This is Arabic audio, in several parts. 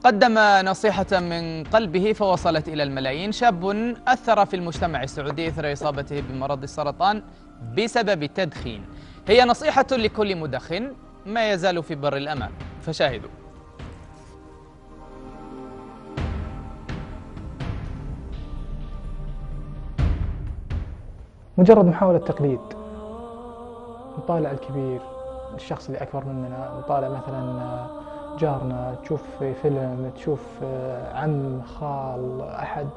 قدم نصيحة من قلبه فوصلت إلى الملايين. شاب أثر في المجتمع السعودي إثر إصابته بمرض السرطان بسبب التدخين. هي نصيحة لكل مدخن ما يزال في بر الأمان، فشاهدوا. مجرد محاولة تقليد، نطالع الكبير، الشخص اللي أكبر مننا، نطالع مثلا جارنا، تشوف في فيلم، تشوف عم، خال، أحد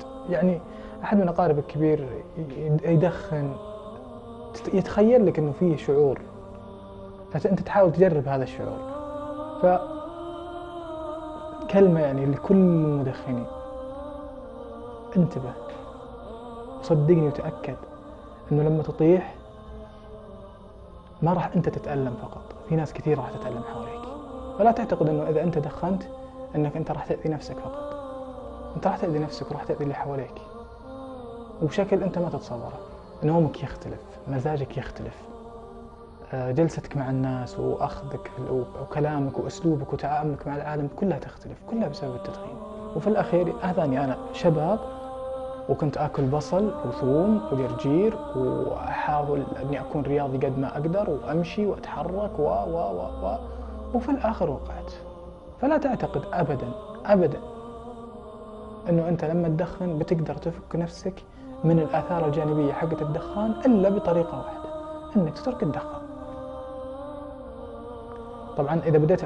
من أقارب الكبير يدخن، يتخيل لك إنه فيه شعور، فأنت تحاول تجرب هذا الشعور. فكلمة لكل المدخنين: انتبه، صدقني وتأكد إنه لما تطيح ما راح أنت تتألم فقط، في ناس كثير راح تتألم حواليك. فلا تعتقد إنه إذا أنت دخنت إنك أنت راح تأذي نفسك فقط، أنت راح تأذي نفسك وراح تأذي اللي حواليك، وبشكل أنت ما تتصوره. نومك يختلف، مزاجك يختلف، جلستك مع الناس وأخذك وكلامك وأسلوبك وتعاملك مع العالم كلها تختلف، كلها بسبب التدخين. وفي الأخير هذاني أنا شباب وكنت آكل بصل وثوم وجرجير وأحاول أني أكون رياضي قد ما أقدر وأمشي وأتحرك وفي الآخر وقعت. فلا تعتقد أبدا أبدا أنه أنت لما تدخن بتقدر تفك نفسك من الآثار الجانبية حقة الدخان إلا بطريقة واحدة، أنك تترك الدخان. طبعا إذا بديت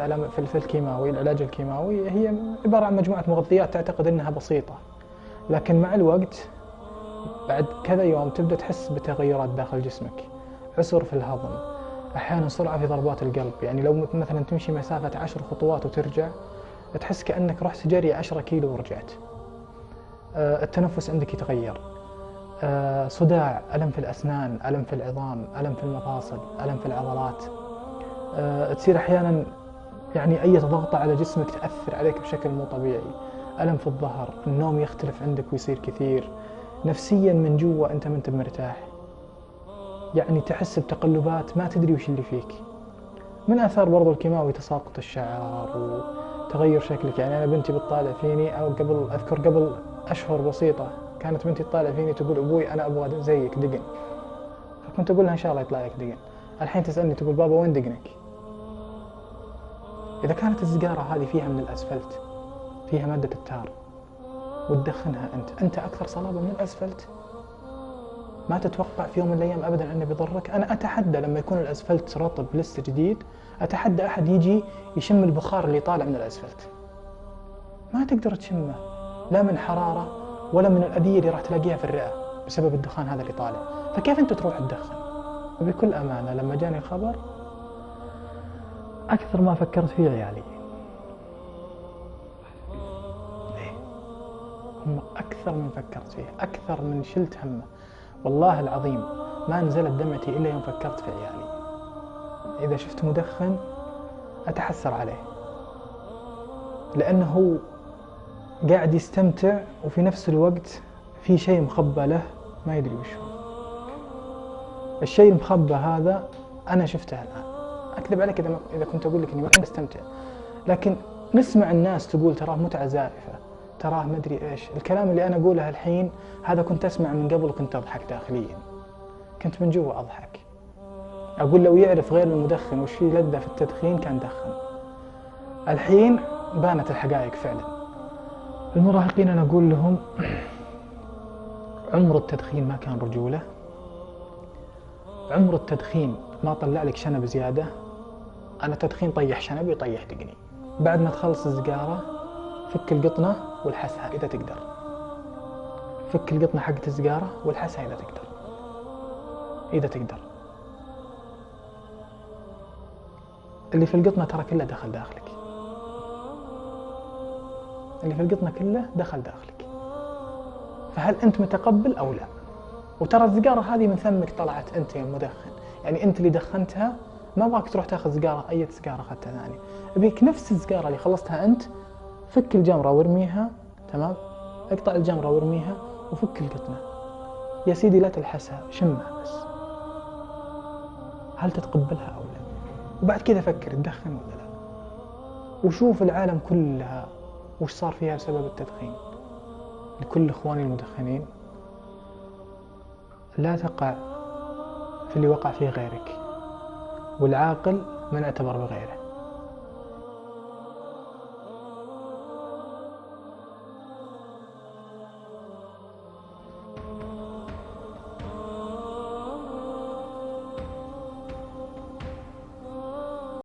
في الكيماوي، العلاج الكيماوي هي عبارة عن مجموعة مغذيات تعتقد أنها بسيطة، لكن مع الوقت بعد كذا يوم تبدأ تحس بتغيرات داخل جسمك، عسر في الهضم، أحيانا سرعة في ضربات القلب. لو مثلا تمشي مسافة 10 خطوات وترجع تحس كأنك رحت جري 10 كيلو ورجعت. التنفس عندك يتغير، صداع، ألم في الأسنان، ألم في العظام، ألم في المفاصل، ألم في العضلات. تصير أحيانا أي ضغطة على جسمك تأثر عليك بشكل مو طبيعي. ألم في الظهر، النوم يختلف عندك ويصير كثير، نفسيا من جوا أنت ما أنت مرتاح، تحس بتقلبات ما تدري وش اللي فيك. من آثار برضو الكيماوي تساقط الشعر وتغير شكلك. أنا بنتي بتطالع فيني، أو قبل أشهر بسيطة كانت بنتي تطالع فيني تقول: أبوي أنا أبغى زيك دقن. فكنت أقول لها: إن شاء الله يطلع لك دقن. الحين تسألني تقول: بابا وين دقنك؟ إذا كانت السيجارة هذه فيها من الأسفلت، فيها مادة التار، وتدخنها أنت أكثر صلابة من الأسفلت، ما تتوقع في يوم من الأيام أبداً أنه بيضرك. أنا أتحدى لما يكون الأسفلت رطب لسه جديد، أتحدى أحد يجي يشم البخار اللي طالع من الأسفلت، ما تقدر تشمه، لا من حرارة ولا من الأذية اللي راح تلاقيها في الرئة بسبب الدخان هذا اللي طالع. فكيف أنت تروح تدخن؟ وبكل أمانة لما جاني الخبر أكثر ما فكرت فيه عيالي. هم أكثر من فكرت فيه، أكثر من شلت همه. والله العظيم ما نزلت دمعتي إلا يوم فكرت في عيالي. إذا شفت مدخن أتحسر عليه، لأنه هو قاعد يستمتع وفي نفس الوقت في شيء مخبى له ما يدري وش هو. الشيء المخبى هذا أنا شفته الآن. أكذب عليك إذا كنت أقول لك إني ما أستمتع، لكن نسمع الناس تقول تراه متعة زائفة، تراه مدري إيش. الكلام اللي أنا أقوله الحين هذا كنت أسمع من قبل وكنت أضحك داخليا، كنت من جوا أضحك، أقول لو يعرف غير المدخن وش فيه لذة في التدخين كان دخن. الحين بانت الحقائق فعلا. المراهقين أنا أقول لهم: عمر التدخين ما كان رجولة، عمر التدخين ما طلع لك شنب زيادة. أنا تدخين طيح شنبي يطيح دقني. بعد ما تخلص السيجارة فك القطنة والحسها إذا تقدر، فك القطنة حقت السيجارة والحسها إذا تقدر. اللي في القطنة ترى كله دخل داخلك، اللي في القطنة كله دخل داخلك، فهل أنت متقبل أو لا؟ وترى السيجارة هذه من ثمك طلعت أنت يا مدخن، أنت اللي دخنتها. ما أبغاك تروح تاخذ سيجارة، أي سيجارة أخذتها ثاني، أبيك نفس السيجارة اللي خلصتها أنت، فك الجمرة وارميها، تمام؟ اقطع الجمرة وارميها وفك القطنة يا سيدي، لا تلحسها، شمها بس، هل تتقبلها أو لا؟ وبعد كذا فكر تدخن ولا لا، وشوف العالم كلها وش صار فيها بسبب التدخين. لكل إخواني المدخنين، لا تقع في اللي وقع فيه غيرك، والعاقل من اعتبر بغيره.